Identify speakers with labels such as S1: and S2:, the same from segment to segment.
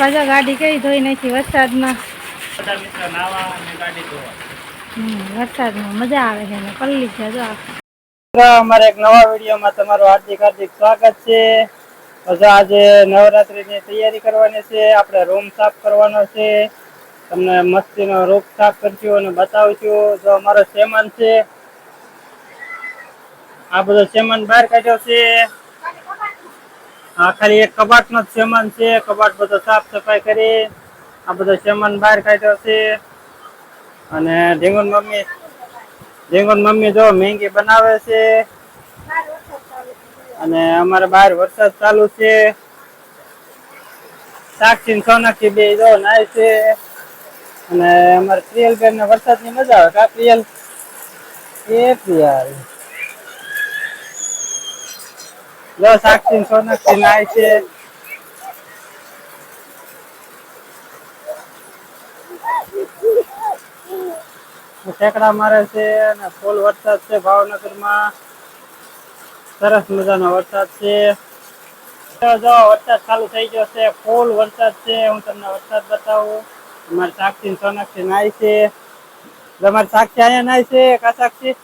S1: પાછા ગાડી કઈ ધોઈ નાખી વરસાદમાં. વરસાદમાં મજા આવે છે ને પલ્લી છે જો.
S2: અમારા એક નવા વિડીયોમાં તમારું હાર્દિક સ્વાગત છે. આજે નવરાત્રીની તૈયારી કરવાની છે, આપણે રૂમ સાફ કરવાનો છે. તમને મસ્તીનો રૂમ સાફ કરશું અને બતાવશું. જો અમારો સામાન છે, આ બધો સામાન બહાર કાઢ્યો છે. આ ખાલી એક કબાટનો જ સામાન છે. કબાટ બધો સાફ સફાઈ કરી આ બધો સામાન બહાર કાઢ્યો છે. અને ઢીંગુન મમ્મી જો મેગી બનાવે છે. અને અમારે બહાર વરસાદ ચાલુ છે. સાક્ષી સોનાક્ષી બે જો નાય છે. અને અમારે પ્રિયલ બેન ને વરસાદની મજા આવે કા પ્રિયલ? પ્રિયલ જો સાક્ષી સોનાક્ષી નાય છે. ઠેકડા મારે છે અને ફૂલ વરસાદ છે ભાવનગરમાં. સરસ મજાનો વરસાદ છે. જો વરસાદ ચાલુ થઈ ગયો છે, ફૂલ વરસાદ છે. હું તમને વરસાદ બતાવું. અમારી સાક્ષી સોનાક્ષી નાય છે. તમારી સાક્ષી અહીંયા નાય છે કા સાક્ષી?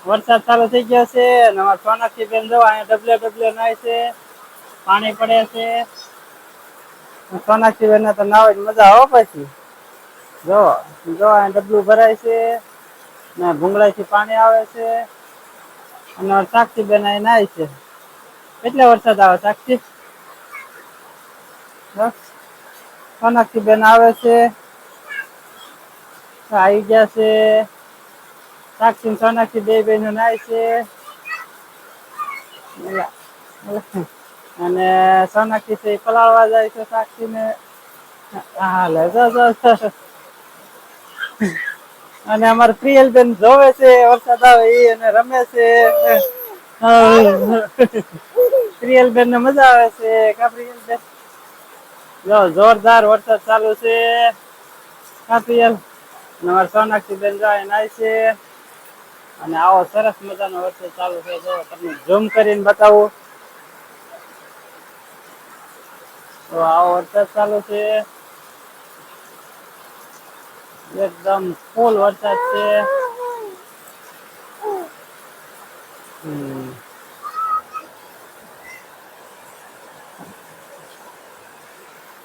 S2: વરસાદ ચાલુ થઈ ગયો છે અને અમારી સોનાક્ષી બેન જો અહીંયા ડબલે નાય છે. પાણી પડે છે. સોનાક્ષી બેન ને તો નાવાની મજા આવે પછી. જો અહીંયા ડબલું ભરાય છે ને ભૂંગળાથી પાણી આવે છે. અને સાક્ષી બેન અહીં નાય છે. કેટલો વરસાદ આવે સાક્ષી? સોનાક્ષી બેન આવે છે, આવી ગયા છે. સાક્ષી સોનાક્ષી બે બહેનો નાય છે. અને સોનાક્ષી છે પલાળવા જાય છે સાક્ષી ને. હાલે અને અમારે પ્રિયલ બેન જોવે છે વરસાદ આવે એ અને રમે છે. પ્રિયલ બેન ને મજા આવે છે કા પ્રિયલ બેન? જો જોરદાર વરસાદ ચાલુ છે કા પ્રિયલ? અમારે સોનાક્ષી બેન જાય નાય છે. અને આવો સરસ મજાનો વરસાદ ચાલુ છે. જો તમને ઝૂમ કરીને બતાવું તો આવો વરસાદ ચાલુ છે. એકદમ ફૂલ વરસાદ છે.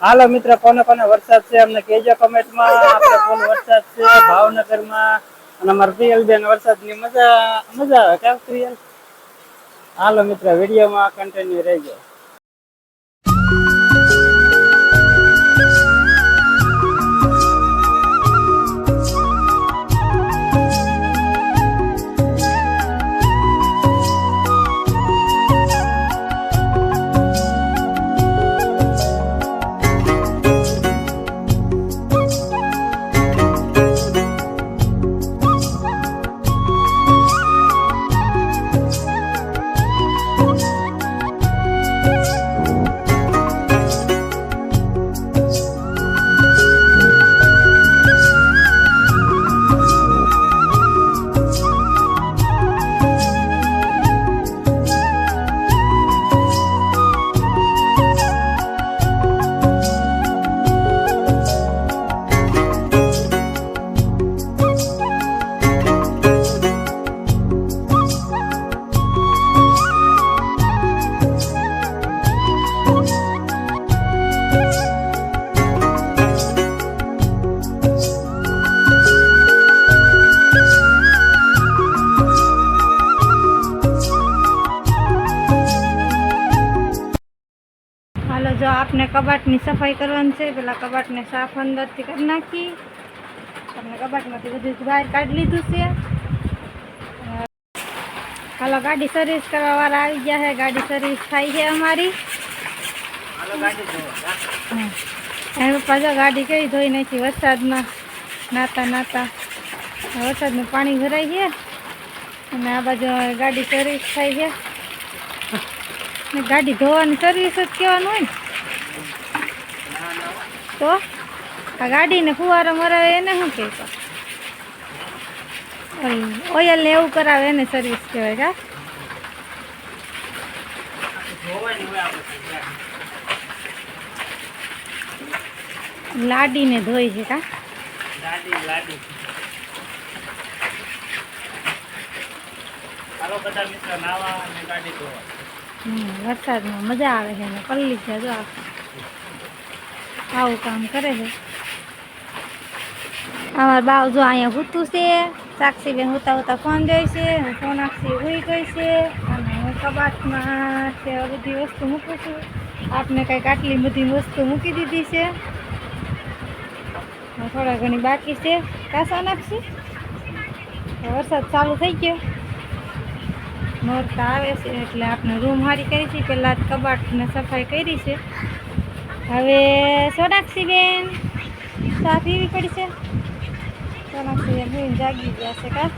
S2: હાલો મિત્ર, કોને કોને વરસાદ છે અમને કહેજો કમેન્ટમાં. આપણે ફૂલ વરસાદ છે ભાવનગરમાં. અને અમારા પ્રિયલ બેન વરસાદની મજા આવે કેમ પ્રિયલ? હાલો મિત્ર, વિડીયોમાં કન્ટિન્યુ રહેજો.
S1: જો આપને કબાટની સફાઈ કરવાની છે. પેલા કબાટને સાફ અંદરથી કરી નાખી. આપણે કબાટમાંથી બધું બહાર કાઢી લીધું છે. હાલો, ગાડી સર્વિસ કરવા વાળા આવી ગયા છે. ગાડી સર્વિસ થાય છે અમારી. પપ્પા જો ગાડી કઈ ધોઈ નાખી વરસાદમાં નાતા વરસાદનું પાણી ભરાય છે. અને આ બાજુ ગાડી સર્વિસ થાય છે. ગાડી ધોવાની સર્વિસ જ કહેવાનું હોય ને તો આ ગાડીને ફુવારો મરાવે એને શું કહેતો? ઓઇલ ને એવું કરાવે એને સર્વિસ કહેવાય કા? લાડીને ધોઈ છે કા
S2: લાડી હાલો બધા મિત્રો નાવા અને ગાડી ધોવા.
S1: વરસાદમાં મજા આવે છે ને પલ્લી છે જો આવું કામ કરે છે. અમારા બાવ જો અહીંયા હૂતું છે. સાક્ષીબેન હોતા હોતા ફોન જોઈ છે. હું સોનાક્ષી હોઈ ગઈ છે અને હું કબાટમાં છે બધી વસ્તુ મૂકું છું. આપને કંઈક આટલી બધી વસ્તુ મૂકી દીધી છે. થોડા ઘણી બાકી છે. કા સોનાક્ષી વરસાદ ચાલુ થઈ ગયો નોરતા આવે છે એટલે આપણે રૂમ હારી કરી છે. પહેલાં કબાટને સફાઈ કરી છે. હવે સોનાક્ષીબેન ચા પીવી પડી છે. સોનાક્ષીબેન ભૂઈને જાગી ગયા છે કા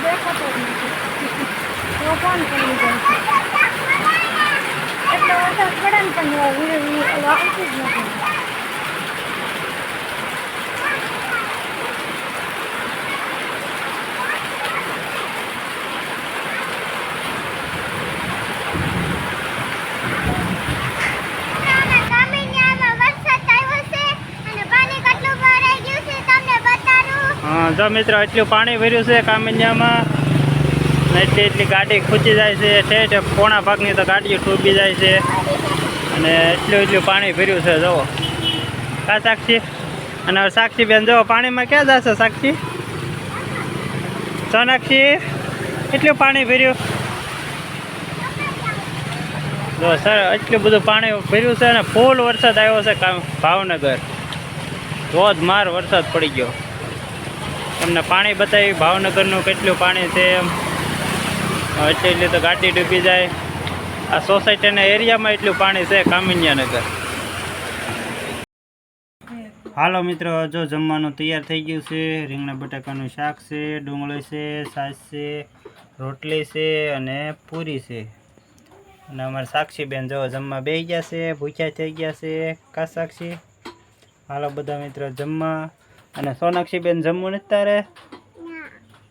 S1: દેખાતો જ નથી તો ફોન કરી જાય છે એટલે વરસાદ પડે ને પણ આવતું જ નથી.
S2: જો મિત્રો એટલું પાણી ભર્યું છે કામિન્યામાં ને એટલી ગાડી ખૂંચી જાય છે. ઠેઠ પોણા ભાગની તો ગાડીઓ ડૂબી જાય છે અને એટલું પાણી ભર્યું છે જુઓ કા સાક્ષી. અને હવે સાક્ષી બેન જુઓ પાણીમાં ક્યાં જશે સાક્ષી સોનાક્ષી એટલું પાણી ભર્યું જો સર એટલું બધું પાણી ભર્યું છે અને ફૂલ વરસાદ આવ્યો છે ભાવનગર. ધોધમાર વરસાદ પડી ગયો. તમને પાણી બતાવી ભાવનગરનું કેટલું પાણી છે એમ. એટલી તો ગાડી ડૂબી જાય. આ સોસાયટીના એરિયામાં એટલું પાણી છે કામિન્યાનગર. હાલો મિત્રો જો જમવાનું તૈયાર થઈ ગયું છે. રીંગણા બટાકાનું શાક છે, ડુંગળી છે, છાશ છે, રોટલી છે અને પૂરી છે. અને અમારા સાક્ષીબેન જો જમવા બેસી ગયા છે, ભૂખ્યા થઈ ગયા છે કા સાક્ષી. હાલો બધા મિત્રો જમવા. અને સોનાક્ષીબેન જમવું નથી તારે?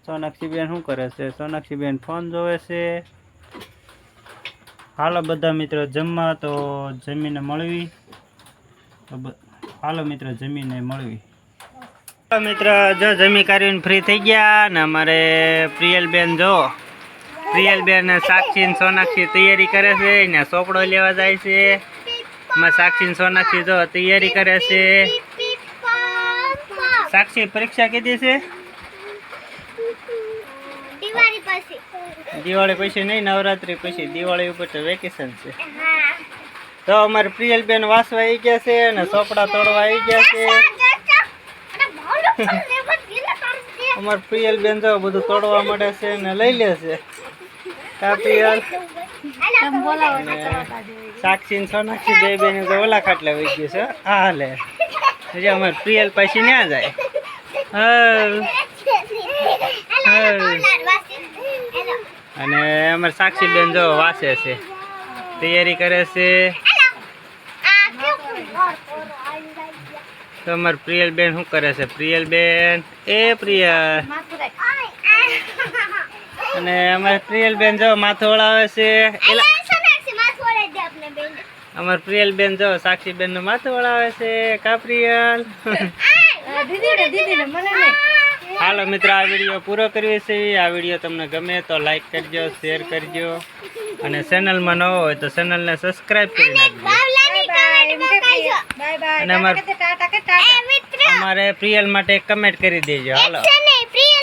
S2: સોનાક્ષીબેન શું કરે છે? સોનાક્ષીબેન ફોન જોવે છે. હાલો બધા મિત્રો જમવા તો જમીને મળવી. હાલો મિત્રો જમીને મળવી. મિત્ર જો જમી કરીને ફ્રી થઈ ગયા ને અમારે પ્રિયલબેન જો પ્રિયલબેન સાક્ષી ને સોનાક્ષી તૈયારી કરે છે. ને ચોપડો લેવા જાય છે. એમાં સાક્ષી ને સોનાક્ષી જો તૈયારી કરે છે. સાક્ષી પરીક્ષા કીધી છે દિવાળી પછી નહીં, નવરાત્રી પછી. દિવાળી ઉપર તો વેકેશન છે. તો અમારે પ્રિયલબેન વાસવા આવી ગયા છે અને ચોપડા તોડવા આવી ગયા છે. અમારે પ્રિયલબેન જો બધું તોડવા મળે છે ને લઈ લે છે કા પ્રિયલ. સાક્ષી ને સોનાક્ષી બે બેન તો ઓલા ખાટલા વહી ગયું છે. હા લે હજી અમારે પ્રિયલ પછી ના જાય. અને અમારે સાક્ષીબેન જો વાસે છે, તૈયારી કરે છે. તો અમારે પ્રિયલબેન શું કરે છે? પ્રિયલબેન એ પ્રિયલ. અને અમારે પ્રિયલબેન જો માથું ઓળાવે છે. અમારે પ્રિયલબેન જો સાક્ષીબેન નું માથું ઓળાવે છે કા પ્રિયલ. હાલો મિત્રો આ વિડીયો પૂરો કરીએ છીએ. આ વિડીયો તમને ગમે તો લાઈક કરજો, શેર કરજો અને ચેનલમાં ન હોય તો ચેનલને સબસ્ક્રાઈબ કરી નાખજો.
S1: બાય બાય
S2: અને અમારે પ્રિયલ માટે કમેન્ટ કરી દેજો હાલો